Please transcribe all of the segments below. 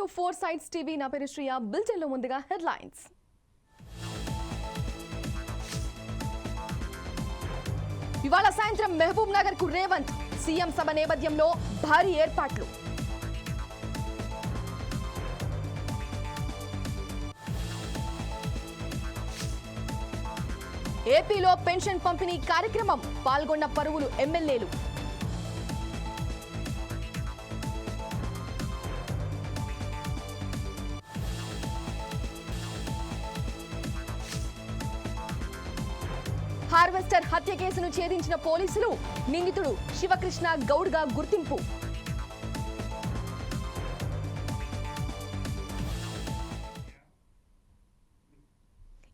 To 4 Sides TV నా పేరు శ్రీయ. బులెటిన్లో ముందుగా హెడ్లైన్స్. ఇవాళ సాయంత్రం మహబూబ్ నగర్ కు రేవంత్ సీఎం సభ నేపథ్యంలో భారీ ఏర్పాట్లు. ఏపీలో పెన్షన్ పంపిణీ కార్యక్రమం పాల్గొన్న పలువురు ఎమ్మెల్యేలు. హార్వెస్టర్ హత్య కేసును ఛేదించిన పోలీసులు నిందితుడు శివకృష్ణ గౌడ్గా గుర్తింపు.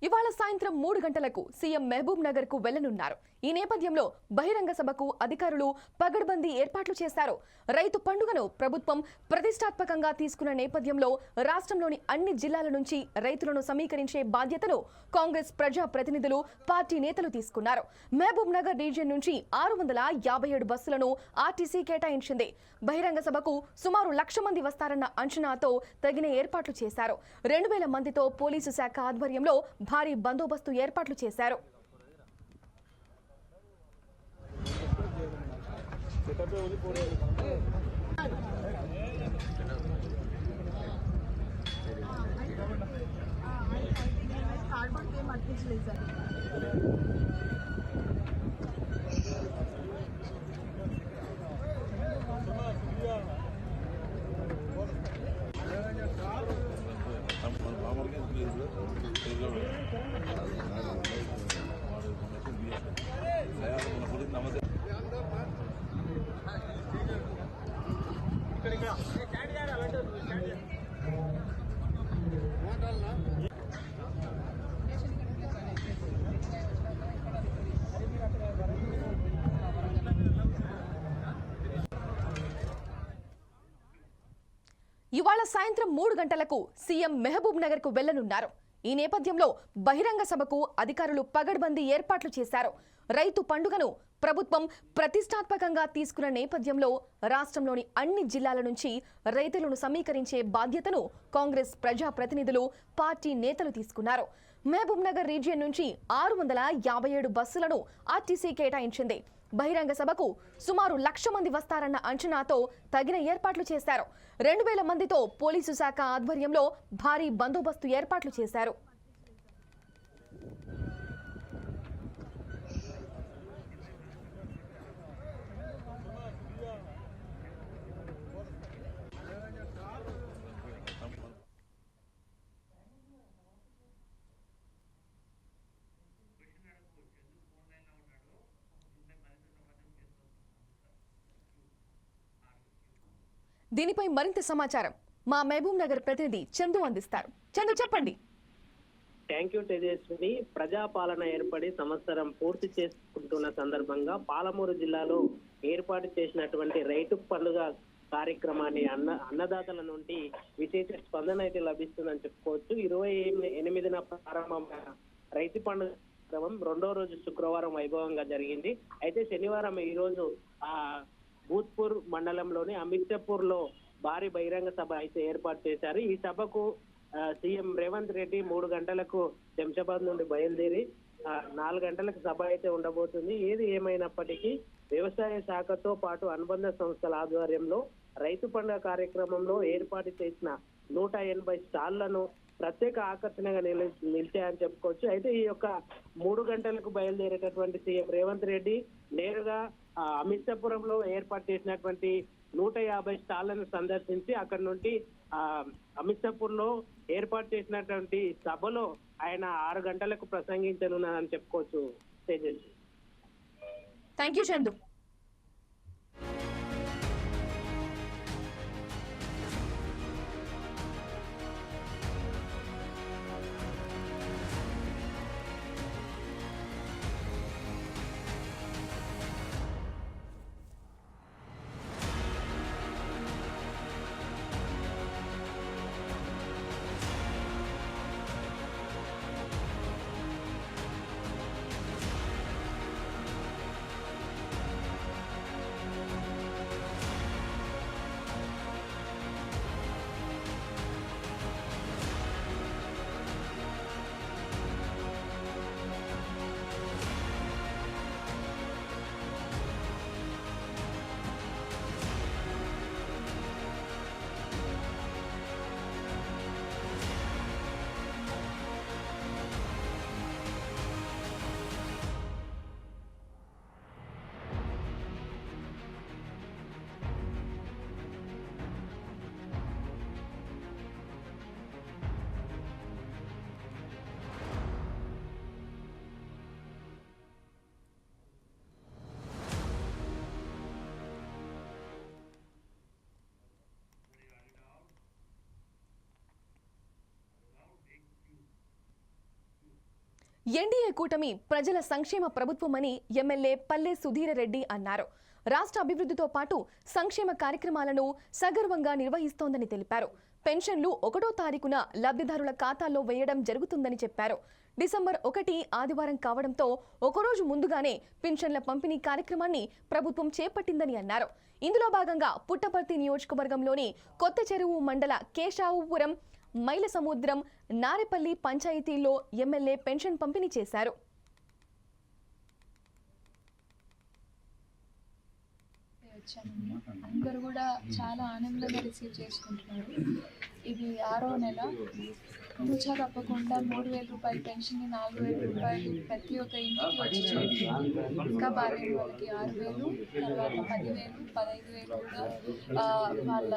ఇవాళ సాయంత్రం 3 గంటలకు సీఎం మహబూబ్ నగర్ కు వెళ్లనున్నారు. ఈ నేపథ్యంలో బహిరంగ సభకు అధికారులు పగడ్బందీ ఏర్పాట్లు చేశారు. రైతు పండుగను ప్రభుత్వం ప్రతిష్టాత్మకంగా తీసుకున్న నేపథ్యంలో రాష్ట్రంలోని అన్ని జిల్లాల నుంచి రైతులను సమీకరించే బాధ్యతను కాంగ్రెస్ ప్రజా ప్రతినిధులు, పార్టీ నేతలు తీసుకున్నారు. మహబూబ్ నగర్ రీజియన్ నుంచి 657 బస్సులను ఆర్టీసీ కేటాయించింది. బహిరంగ సభకు సుమారు 1,00,000 మంది వస్తారన్న అంచనాతో తగిన ఏర్పాట్లు చేశారు. 2,000 మందితో పోలీసు శాఖ ఆధ్వర్యంలో భారీ బందోబస్తు ఏర్పాట్లు చేశారు. ఇవాళ సాయంత్రం 3 గంటలకు సీఎం మహబూబ్ నగర్ కు వెళ్లనున్నారు. ఈ నేపథ్యంలో బహిరంగ సభకు అధికారులు పగడ్బందీ ఏర్పాట్లు చేశారు. రైతు పండుగను ప్రభుత్వం ప్రతిష్టాత్మకంగా తీసుకున్న నేపథ్యంలో రాష్ట్రంలోని అన్ని జిల్లాల నుంచి రైతులను సమీకరించే బాధ్యతను కాంగ్రెస్ ప్రజా ప్రతినిధులు, పార్టీ నేతలు తీసుకున్నారు. మహబూబ్ నగర్ రీజియన్ నుంచి 657 బస్సులను ఆర్టీసీ కేటాయించింది. బహిరంగ సభకు సుమారు 1,00,000 మంది వస్తారన్న అంచనాతో తగిన ఏర్పాట్లు చేశారు. 2,000 మందితో పోలీసు శాఖ ఆధ్వర్యంలో భారీ బందోబస్తు ఏర్పాట్లు చేశారు. దీనిపై మరింత సమాచారం మా మహబూబ్ నగర్ ప్రతినిధి చందు అందిస్తారు. చందు, చెప్పండి. Thank you Tejaswini. ప్రజాపాలన ఏర్పడి సంవత్సరం పూర్తి చేసుకుంటున్న సందర్భంగా పాలమూరు జిల్లాలో ఏర్పాటు చేసినటువంటి రైతు పండుగ కార్యక్రమాన్ని అన్నదాతల నుండి విశేష స్పందన అయితే లభిస్తుందని చెప్పుకోవచ్చు. 28న ప్రారంభమైన రైతు పండుగ కార్యక్రమం 2వ రోజు శుక్రవారం వైభవంగా జరిగింది. అయితే శనివారం ఈ రోజు భూత్పూర్ మండలంలోని అమిర్జాపూర్ లో భారీ బహిరంగ సభ అయితే ఏర్పాటు చేశారు. ఈ సభకు సీఎం రేవంత్ రెడ్డి 3 గంటలకు శంషాబాద్ నుండి బయలుదేరి 4 గంటలకు సభ అయితే ఉండబోతుంది. ఏది ఏమైనప్పటికీ వ్యవసాయ శాఖతో పాటు అనుబంధ సంస్థల ఆధ్వర్యంలో రైతు పండుగ కార్యక్రమంలో ఏర్పాటు చేసిన 180 స్టాళ్లను ప్రత్యేక ఆకర్షణగా నిలిచాయని చెప్పుకోవచ్చు. అయితే ఈ యొక్క 3 గంటలకు బయలుదేరేటటువంటి సీఎం రేవంత్ రెడ్డి నేరుగా అమిర్జాపురంలో ఏర్పాటు చేసినటువంటి 150 స్టాళ్లను సందర్శించి అక్కడి నుండి అమిర్జాపూర్ లో ఏర్పాటు చేసినటువంటి సభలో ఆయన 6 గంటలకు ప్రసంగించనున్నారని చెప్పుకోవచ్చు. Tejaswi, thank you Chandu. NDA కూటమి ప్రజల సంక్షేమ ప్రభుత్వమని ఎమ్మెల్యే పల్లె సుధీరరెడ్డి అన్నారు. రాష్ట్ర అభివృద్ధితో పాటు సంక్షేమ కార్యక్రమాలను సగర్వంగా నిర్వహిస్తోందని తెలిపారు. పెన్షన్లు 1వ తారీఖున లబ్ధిదారుల ఖాతాల్లో వేయడం జరుగుతుందని చెప్పారు. డిసెంబర్ 1 ఆదివారం కావడంతో ఒకరోజు ముందుగానే పెన్షన్ల పంపిణీ కార్యక్రమాన్ని ప్రభుత్వం చేపట్టిందని అన్నారు. ఇందులో భాగంగా పుట్టపర్తి నియోజకవర్గంలోని కొత్త చెరువు మండల కేశవుపురం, మైలసముద్రం, నారెపల్లి పంచాయతీల్లో ఎమ్మెల్యే పెన్షన్ పంపిణీ చేశారు. అందరూ కూడా చాలా ఆనందంగా రిసీవ్ చేసుకుంటున్నారు. ఇది 6వ నెల. తూచా తప్పకుండా 3,000 రూపాయల పెన్షన్, 4,000 రూపాయలు ప్రతి ఒక్క ఇంటికి వచ్చి చేరుతుంది. ఇంకా బాలేని వాళ్ళకి 6,000, తర్వాత 10,000, 15,000 కూడా వాళ్ళ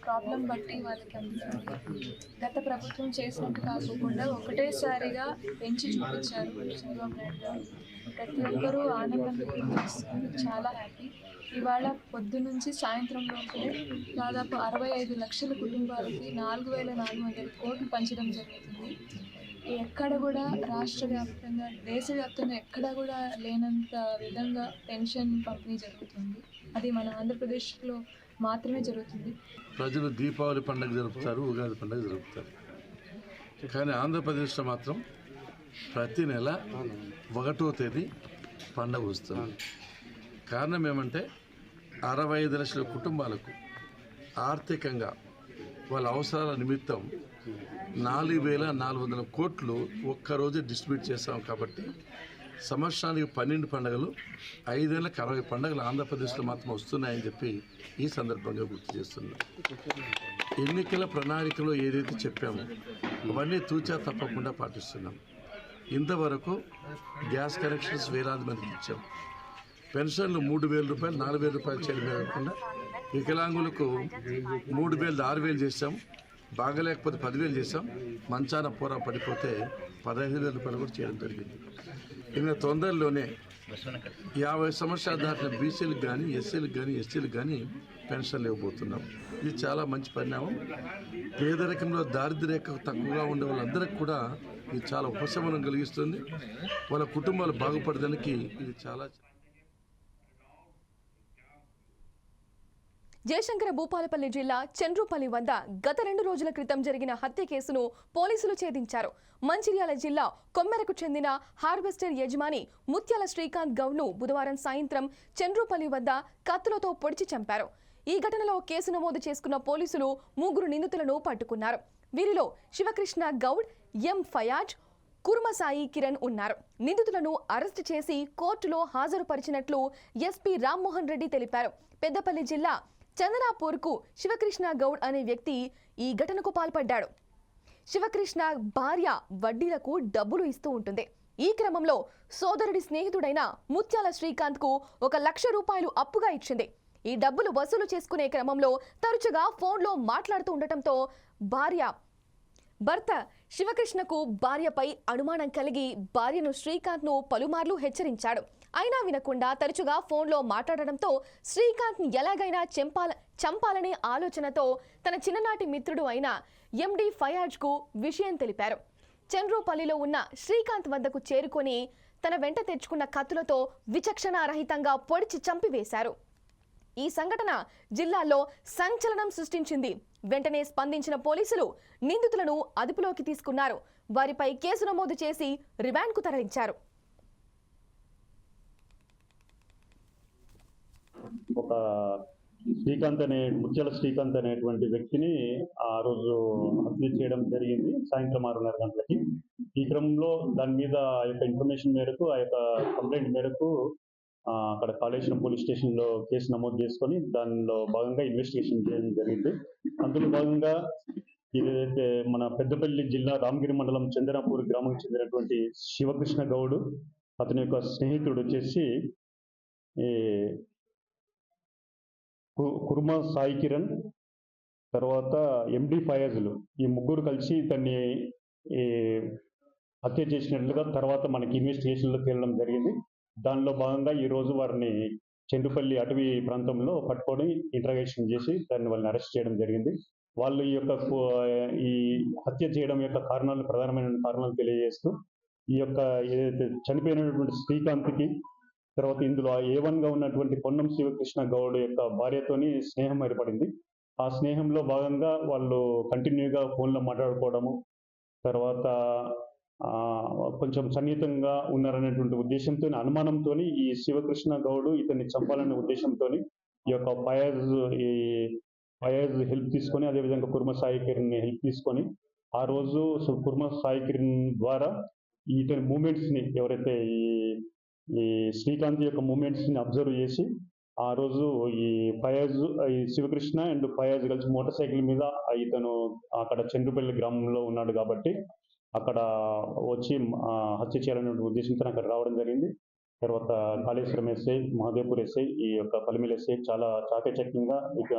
ప్రాబ్లం బట్టి వాళ్ళకి అందుతుంది. గత ప్రభుత్వం చేసినట్టు కాకుండా ఒకటేసారిగా పెంచి చూపించారు చంద్రబాబు నాయుడు గారు. ప్రతి ఒక్కరూ ఆనందం వ్యక్తం, చాలా హ్యాపీ. ఇవాళ పొద్దు నుంచి సాయంత్రం లోపలే దాదాపు 65 లక్షల కుటుంబాలకి 4,400 కోట్లు పంచడం జరుగుతుంది. ఎక్కడ కూడా రాష్ట్ర వ్యాప్తంగా, దేశవ్యాప్తంగా ఎక్కడ కూడా లేనంత విధంగా పెన్షన్ పంపిణీ జరుగుతుంది. అది మన ఆంధ్రప్రదేశ్లో మాత్రమే జరుగుతుంది. ప్రజలు దీపావళి పండుగ జరుపుతారు, ఉగాది పండుగ జరుపుతారు. కానీ ఆంధ్రప్రదేశ్లో మాత్రం ప్రతి నెల 1వ తేదీ పండుగ వస్తుంది. కారణం ఏమంటే 65 లక్షల కుటుంబాలకు ఆర్థికంగా వాళ్ళ అవసరాల నిమిత్తం 4,400 కోట్లు ఒక్కరోజే డిస్ట్రిబ్యూట్ చేస్తాం. కాబట్టి సంవత్సరానికి 12 పండుగలు, 5 ఏళ్ళకి 60 పండుగలు ఆంధ్రప్రదేశ్లో మాత్రం వస్తున్నాయని చెప్పి ఈ సందర్భంగా గుర్తు చేస్తున్నాం. ఎన్నికల ప్రణాళికలో ఏదైతే చెప్పామో అవన్నీ తూచా తప్పకుండా పాటిస్తున్నాం. ఇంతవరకు గ్యాస్ కనెక్షన్స్ వేలాది మందికి ఇచ్చాం. పెన్షన్లు 3,000 రూపాయలు, 4,000 రూపాయలు చేయడమే కాకుండా వికలాంగులకు 3,000, 6,000 చేసాం. బాగలేకపోతే 10,000 చేసాం. మంచాన పూర పడిపోతే 15,000 రూపాయలు కూడా చేయడం జరిగింది. ఇంకా తొందరలోనే 50 సంవత్సరాలు దాటిన బీసీలకు కానీ, ఎస్సీలకు కానీ, ఎస్టీలకు కానీ పెన్షన్లు ఇవ్వబోతున్నాం. ఇది చాలా మంచి పరిణామం. పేదరికంలో దారిద్ర్యరేఖ తక్కువగా ఉండే వాళ్ళందరికీ కూడా ఇది చాలా ఉపశమనం కలిగిస్తుంది. వాళ్ళ కుటుంబాలు బాగుపడడానికి ఇది చాలా. జయశంకర భూపాలపల్లి జిల్లా చండ్రుపల్లి వద్ద గత 2 రోజుల క్రితం జరిగిన హత్య కేసును పోలీసులు ఛేదించారు. మంచిర్యాల జిల్లా కొమ్మెరకు చెందిన హార్వెస్టర్ యజమాని ముత్యాల శ్రీకాంత్ గౌడ్ను బుధవారం సాయంత్రం చండ్రుపల్లి వద్ద కత్తులతో పొడిచి చంపారు. ఈ ఘటనలో కేసు నమోదు చేసుకున్న పోలీసులు 3 నిందితులను పట్టుకున్నారు. వీరిలో శివకృష్ణ గౌడ్, ఎం ఫయాజ్, కుర్మసాయి కిరణ్ ఉన్నారు. నిందితులను అరెస్టు చేసి కోర్టులో హాజరుపరిచినట్లు ఎస్పీ రామ్మోహన్ రెడ్డి తెలిపారు. పెద్దపల్లి జిల్లా చందనాపూర్కు శివకృష్ణ గౌడ్ అనే వ్యక్తి ఈ ఘటనకు పాల్పడ్డాడు. శివకృష్ణ భార్య వడ్డీలకు డబ్బులు ఇస్తూ ఉంటుంది. ఈ క్రమంలో సోదరుడి స్నేహితుడైన ముత్యాల శ్రీకాంత్కు 1,00,000 రూపాయలు అప్పుగా ఇచ్చింది. ఈ డబ్బులు వసూలు చేసుకునే క్రమంలో తరచుగా ఫోన్లో మాట్లాడుతూ ఉండటంతో భర్త శివకృష్ణకు భార్యపై అనుమానం కలిగి భార్యను శ్రీకాంత్ను పలుమార్లు హెచ్చరించాడు. అయినా వినకుండా తరచుగా ఫోన్లో మాట్లాడడంతో శ్రీకాంత్ని ఎలాగైనా చంపాలనే ఆలోచనతో తన చిన్ననాటి మిత్రుడు అయిన ఎండి ఫయాజ్కు విషయం తెలిపారు. చండ్రుపల్లిలో ఉన్న శ్రీకాంత్ వద్దకు చేరుకొని తన వెంట తెచ్చుకున్న కత్తులతో విచక్షణారహితంగా పొడిచి చంపివేశారు. ఈ సంఘటన జిల్లాలో సంచలనం సృష్టించింది. వెంటనే స్పందించిన పోలీసులు నిందితులను అదుపులోకి తీసుకున్నారు. వారిపై కేసు నమోదు చేసి రిమాండ్కు తరలించారు. ఒక ముత్యాల శ్రీకాంత్ అనేటువంటి వ్యక్తిని ఆ రోజు హత్య చేయడం జరిగింది సాయంత్రం 6:30 గంటలకి. ఈ క్రమంలో దాని మీద ఆ యొక్క ఇన్ఫర్మేషన్ మేరకు, ఆ యొక్క కంప్లైంట్ మేరకు అక్కడ కాళేశ్వరం పోలీస్ స్టేషన్లో కేసు నమోదు చేసుకొని దానిలో భాగంగా ఇన్వెస్టిగేషన్ చేయడం జరిగింది. అందులో భాగంగా ఏదైతే మన పెద్దపల్లి జిల్లా రామగిరి మండలం చందనాపూర్ గ్రామానికి చెందినటువంటి శివకృష్ణ గౌడ్, అతని యొక్క స్నేహితుడు వచ్చేసి కుర్మ సాయి కిరణ్, తర్వాత ఎండి ఫయాజులు, ఈ 3 కలిసి ఇతన్ని హత్య చేసినట్లుగా తర్వాత మనకి ఇన్వెస్టిగేషన్లో తేలడం జరిగింది. దానిలో భాగంగా ఈరోజు వారిని చండ్రుపల్లి అటవీ ప్రాంతంలో పట్టుకొని ఇంట్రాగేషన్ చేసి వాళ్ళని అరెస్ట్ చేయడం జరిగింది. వాళ్ళు ఈ హత్య చేయడం యొక్క ప్రధానమైన కారణాలు తెలియజేస్తూ ఈ యొక్క ఏదైతే చనిపోయినటువంటి శ్రీకాంత్కి, తర్వాత ఇందులో A1గా ఉన్నటువంటి పొన్నం శివకృష్ణ గౌడ్ యొక్క భార్యతోని స్నేహం ఏర్పడింది. ఆ స్నేహంలో భాగంగా వాళ్ళు కంటిన్యూగా ఫోన్లో మాట్లాడుకోవడము, తర్వాత కొంచెం సన్నిహితంగా ఉన్నారనేటువంటి ఉద్దేశంతో, అనుమానంతో ఈ శివకృష్ణ గౌడ్ ఇతన్ని చంపాలనే ఉద్దేశంతో ఈ యొక్క ఫయాజ్ హెల్ప్ తీసుకొని, అదేవిధంగా కుర్మ సాయి కిరణ్ హెల్ప్ తీసుకొని, ఆ రోజు కుర్మ సాయి కిరణ్ ద్వారా ఇతని మూమెంట్స్ని, ఎవరైతే ఈ శ్రీకాంత్ యొక్క మూమెంట్స్ని అబ్జర్వ్ చేసి, ఆ రోజు ఈ శివకృష్ణ అండ్ ఫయాజ్ కలిసి మోటార్ సైకిల్ మీద ఇతను అక్కడ చంద్రుపల్లి గ్రామంలో ఉన్నాడు కాబట్టి అక్కడ వచ్చి హత్య చేయాలనే ఉద్దేశంతో అక్కడ రావడం జరిగింది. తర్వాత కాళేశ్వరం ఎస్ఐ, మహదేవ్పూర్ ఎస్ఐ, ఈ యొక్క పల్లిమిల్ ఎస్ఐ చాలా చాకచక్యంగా ఇక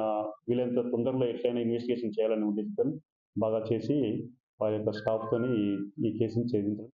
వీలైనంత తొందరలో ఎట్లయినా ఇన్వెస్టిగేషన్ చేయాలనే ఉద్దేశంతో బాగా చేసి వారి యొక్క స్టాఫ్తోని ఈ కేసుని ఛేదించారు.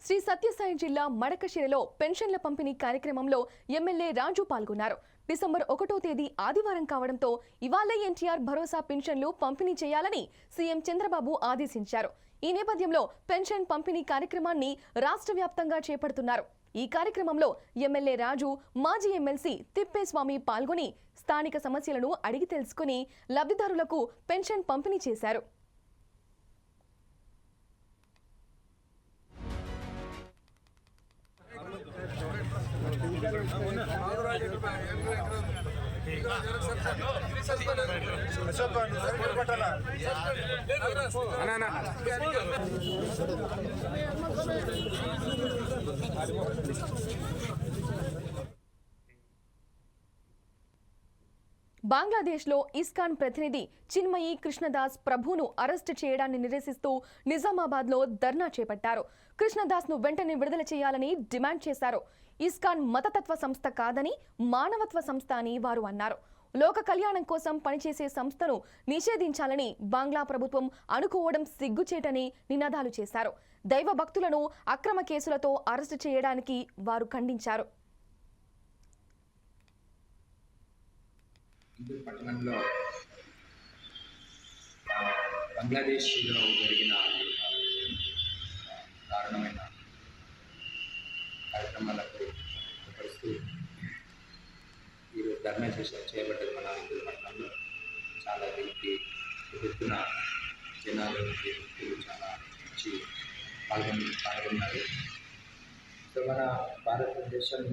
శ్రీ సత్యసాయి జిల్లా మడకశిరలో పెన్షన్ల పంపిణీ కార్యక్రమంలో ఎమ్మెల్యే రాజు పాల్గొన్నారు. డిసెంబర్ 1వ తేదీ ఆదివారం కావడంతో ఇవాళ ఎన్టీఆర్ భరోసా పెన్షన్లు పంపిణీ చేయాలని సీఎం చంద్రబాబు ఆదేశించారు. ఈ నేపథ్యంలో పెన్షన్ పంపిణీ కార్యక్రమాన్ని రాష్ట్ర వ్యాప్తంగా చేపడుతున్నారు. ఈ కార్యక్రమంలో ఎమ్మెల్యే రాజు, మాజీ ఎమ్మెల్సీ తిప్పేస్వామి పాల్గొని స్థానిక సమస్యలను అడిగి తెలుసుకుని లబ్ధిదారులకు పెన్షన్ పంపిణీ చేశారు. బంగ్లాదేశ్లో ఇస్కాన్ ప్రతినిధి చిన్మయి కృష్ణదాస్ ప్రభును అరెస్టు చేయడాన్ని నిరసిస్తూ నిజామాబాద్లో ధర్నా చేపట్టారు. కృష్ణదాస్ను వెంటనే విడుదల చేయాలని డిమాండ్ చేశారు. ఇస్కాన్ మతతత్వ సంస్థ కాదని మానవత్వ సంస్థ అని వారు అన్నారు. లోక కళ్యాణం కోసం పనిచేసే సంస్థను నిషేధించాలని బంగ్లా ప్రభుత్వం అనుకోవడం సిగ్గుచేటని నినాదాలు చేశారు. దైవ భక్తులను అక్రమ కేసులతో అరెస్టు చేయడానికి వారు ఖండించారు. పట్టణంలో బంగ్లాదేశ్లో జరిగిన దారుణమైన కార్యక్రమాలకు పరిస్థితి ఈరోజు ధర్నా చేయబడ్డది. మన హిందూ పట్టణంలో చాలా దీనికి ఎత్తున జనాలు చాలా మంచి పాల్గొన్నారు. సో మన భారతదేశం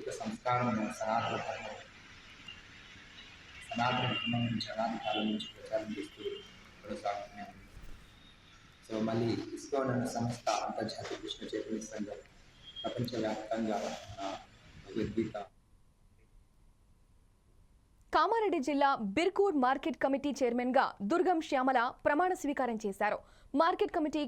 ఒక సంస్కారం, సనాతన ధర్మం, సనాతన ధర్మం నుంచి అనాది కాలం నుంచి ప్రచారం చేస్తూ కొనసాగుతున్నాము. సో మళ్ళీ ఇస్కాన్ అనే సంస్థ అంతర్జాతీయ కృష్ణ చైతన్య సంఘం ప్రపంచవ్యాప్తంగా భగవద్గీత. కామారెడ్డి జిల్లా బిర్కూర్ మార్కెట్ కమిటీ చైర్మన్ గా దుర్గం శ్యామల ప్రమాణ స్వీకారం చేశారు. మార్కెట్ కమిటీ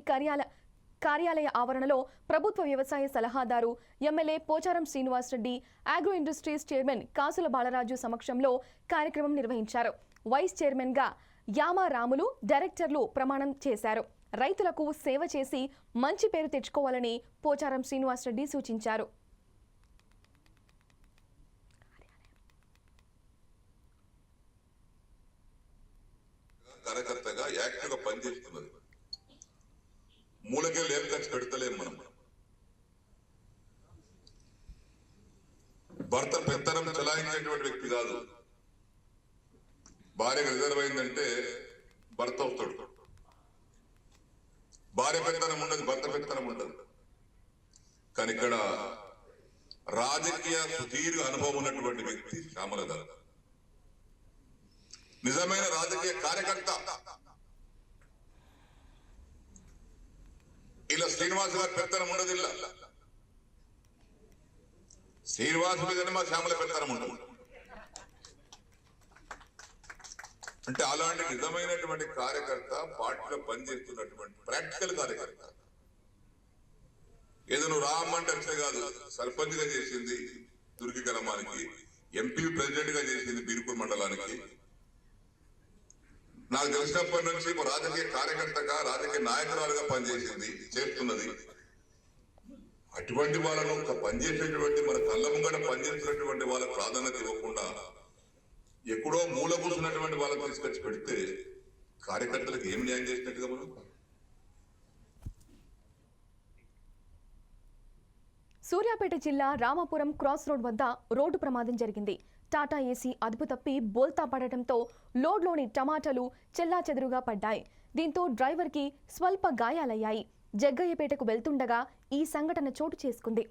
కార్యాలయ ఆవరణలో ప్రభుత్వ వ్యవసాయ సలహాదారు MLA Pocharam Srinivas Reddy, agro industries chairman కాసుల బాలరాజు సమక్షంలో కార్యక్రమం నిర్వహించారు. వైస్ చైర్మన్ గా యామా రాములు, డైరెక్టర్లు ప్రమాణం చేశారు. రైతులకు సేవ చేసి మంచి పేరు తెచ్చుకోవాలని పోచారం శ్రీనివాస్ రెడ్డి సూచించారు. కార్యకర్తగా యాక్టివ్గా పనిచేస్తున్నది. మూలకే లేపు ఖర్చు పెడతలేము మనం. భర్త పెత్తనం చలాయించేటువంటి వ్యక్తి కాదు. భార్యకు రిజర్వ్ అయిందంటే భర్త అవుతాడు. భార్య పెత్తనం ఉండదు, భర్త పెత్తనం ఉండదు. కానీ ఇక్కడ రాజకీయ సుదీర్ఘ అనుభవం ఉన్నటువంటి వ్యక్తి శ్యామల గారు, నిజమైన రాజకీయ కార్యకర్త. ఇలా శ్రీనివాస్ గారు పెత్తనం ఉండదు. ఇలా శ్రీనివాస్ మీదనే మా శ్యామల పెత్తనం ఉండదు. అంటే అలాంటి నిజమైనటువంటి కార్యకర్త, పార్టీలో పనిచేస్తున్నటువంటి ప్రాక్టికల్ కార్యకర్త. ఏదో నువ్వు రామ్మంటే అట్లే కాదు. సర్పంచ్ గా చేసింది దుర్గి గ్రామానికి, ఎంపీ ప్రెసిడెంట్ గా చేసింది బీర్పూర్ మండలానికి. నాకు తెలిసినప్పటి నుంచి రాజకీయ కార్యకర్తగా, రాజకీయ నాయకురాలుగా పనిచేసింది, చేస్తున్నది. అటువంటి వాళ్ళను పనిచేసేటువంటి, మన కళ్ళ ముంగట పనిచేస్తున్నటువంటి వాళ్ళకు ప్రాధాన్యత ఇవ్వకుండా ఎక్కడో మూల కూర్చున్నటువంటి వాళ్ళకు తీసుకొచ్చి పెడితే కార్యకర్తలకు ఏం న్యాయం చేసినట్టుగా మనం సూర్యాపేట జిల్లా రామాపురం క్రాస్ రోడ్ వద్ద రోడ్డు ప్రమాదం జరిగింది. టాటా ఏసీ అదుపు తప్పి బోల్తా పడటంతో లోడ్లోని టమాటాలు చెల్లాచెదురుగా పడ్డాయి. దీంతో డ్రైవర్కి స్వల్ప గాయాలయ్యాయి. జగ్గయ్యపేటకు వెళ్తుండగా ఈ సంఘటన చోటు చేసుకుంది.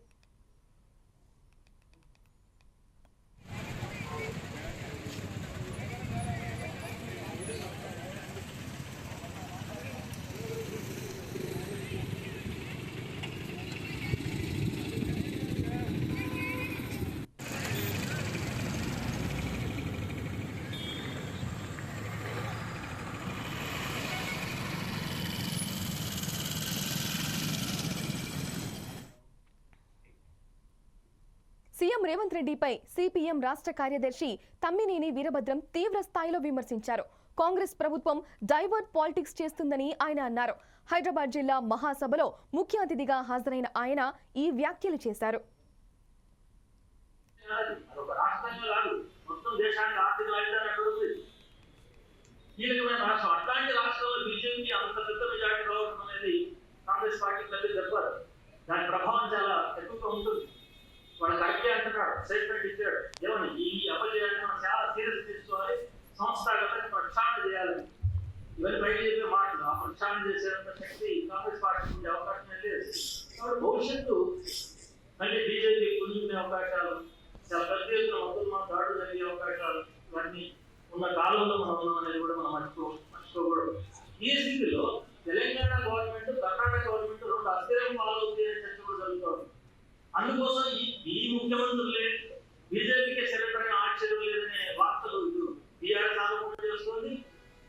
సీఎం రేవంత్ రెడ్డిపై సిపిఎం రాష్ట్ర కార్యదర్శి తమ్మినేని వీరభద్రం తీవ్ర స్థాయిలో విమర్శించారు. కాంగ్రెస్ ప్రభుత్వం డైవర్ట్ పాలిటిక్స్ చేస్తుందని ఆయన అన్నారు. హైదరాబాద్ జిల్లా మహాసభలో ముఖ్య అతిథిగా హాజరైన ఆయన ఈ వ్యాఖ్యలు చేశారు. వాళ్ళు కరెక్టే అంటున్నాడు, స్టేట్మెంట్ ఇచ్చాడు. ఏమని ఈ అపజయాన్ని మనం చాలా సీరియస్ తీసుకోవాలి, సంస్థాగతంగా ప్రక్షాళన చేయాలి. ఇవన్నీ బయట చెప్పే మాటలు. ఆ ప్రక్షాళన చేసేంత శక్తి కాంగ్రెస్ పార్టీకి ఉండే అవకాశం లేదు. కాబట్టి భవిష్యత్తు మళ్ళీ బీజేపీ పుంజుకునే అవకాశాలు, చాలా పెద్ద ఎత్తున మొత్తం దాడులు జరిగే అవకాశాలు ఇవన్నీ ఉన్న కాలంలో మనం ఉన్నాం అనేది కూడా మనం మర్చిపోకూడదు. ఈ స్థితిలో తెలంగాణ గవర్నమెంట్, కర్ణాటక గవర్నమెంట్ రెండు అస్థిరం పాలవుతాయి అనే చర్చ కూడా జరుగుతుంది. అందుకోసం ఈ ముఖ్యమంత్రులే బీజేపీకి సరిపడిన ఆశ్చర్యం లేదనే వార్తలు బీఆర్ఎస్ ఆరోపణ చేస్తుంది.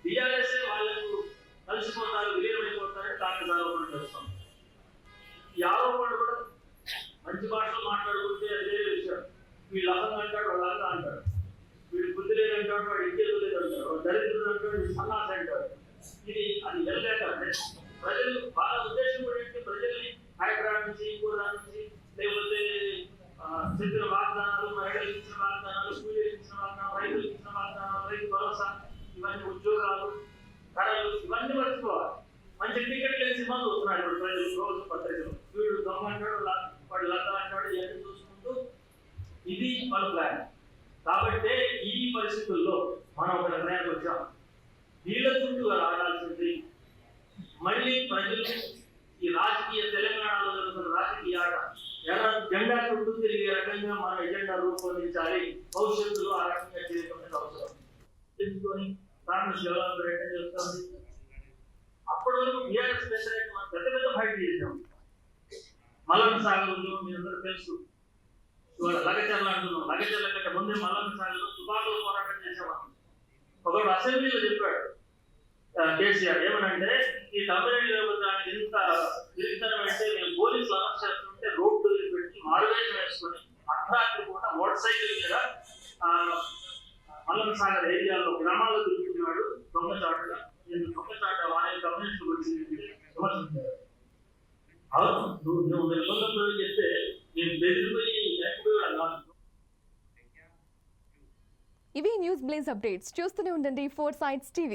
బీఆర్ఎస్ వాళ్ళకు కలిసిపోతారు, విలీనమైపోతారని కాంగ్రెస్ ఆరోపణ చేస్తుంది. ఈ ఆరోపణలు కూడా మంచి భాషలో మాట్లాడుకుంటే అదే విషయం. వీళ్ళు అసలు అంటాడు, వాళ్ళు అలా అంటాడు. వీడు బుద్ధి లేదంటాడు, వాడు ఇంకేదో లేదంటాడు, వాడు దరిద్రుడు అంటాడు, వీడు సన్నాసి అంటాడు. అది వెళ్ళలేక ప్రజలు బాగా ఉద్దేశం పడి ప్రజల్ని హైదరాబాద్ నుంచి, ఇంకోదా నుంచి, లేకపోతే చెప్పిన వాగ్దానాలు, మహిళలకు ఇచ్చిన వాగ్దానాలు, కూలీలకు ఇచ్చిన వాగ్దానాలు, రైతులకు ఇచ్చిన వాగ్దానాలు, రైతు భరోసా, ఇవన్నీ ఉద్యోగాలు, ధరలు, ఇవన్నీ మర్చిపోవాలి. మంచి టికెట్ లేని సినిమాలు వస్తున్నాడు ఇప్పుడు ప్రజలు రోజు పత్రికలు. వీడు దొంగ అంటాడు, వాడు లత అంటాడు, ఇవన్నీ చూసుకుంటూ ఇది వాళ్ళ ప్లాన్. కాబట్టి ఈ పరిస్థితుల్లో మనం ఒక నిర్ణయానికి వచ్చాం. వీళ్ళ చుట్టూ ఆడాల్సింది మళ్ళీ ప్రజలు ఈ రాజకీయ తెలంగాణలో జరుగుతున్న రాజకీయ ఆట జెండా చుట్టూ తిరిగే రకంగా మన ఎజెండా రూపొందించాలి. భవిష్యత్తులో ఆ రకంగా చేయడం అవసరం. తెలుసుకొని కాంగ్రెస్ ప్రయత్నం చేస్తుంది. అప్పటి వరకు బీఆర్ఎస్ వ్యతిరేకంగా మనం పెద్ద పెద్ద ఫైట్ చేసాం. మల్లన్న సాగర్ ఉద్యమం మీ అందరూ తెలుసు. ఇవాళ లగచర్ల అంటున్నాం. లగచర్ల కంటే ముందే మల్లన్న సాగర్లో తుపాకులు పోరాటం చేసేవాళ్ళం. ఒకడు అసెంబ్లీలో చెప్పాడు కేసీఆర్ ఏమనంటే, ఈ తమిళనాడు ప్రభుత్వానికి ఇంత తిరుగుతనం అంటే మేము పోలీసులు అరెస్ట్ చేస్తుంటే రోడ్డు పెట్టి మారువేషం వేసుకొని అర్ధరాత్రి పూట మోటార్ సైకిల్ మీద మల్లన్న సాగర్ ఏరియాలో గ్రామాల్లో తిరుగుతున్నాడు దొంగచాటుగా. దొంగచాట వారి కమ్యూనిస్టులు వచ్చి విమర్శించారు. అవును, నువ్వు నిర్బంధంలో చెప్తే నేను బెదిరిపోయి లేకపోయాడు కాదు. ఇవి న్యూస్ బ్లేజ్ అప్డేట్స్. చూస్తూనే ఉండండి 4 Sides TV.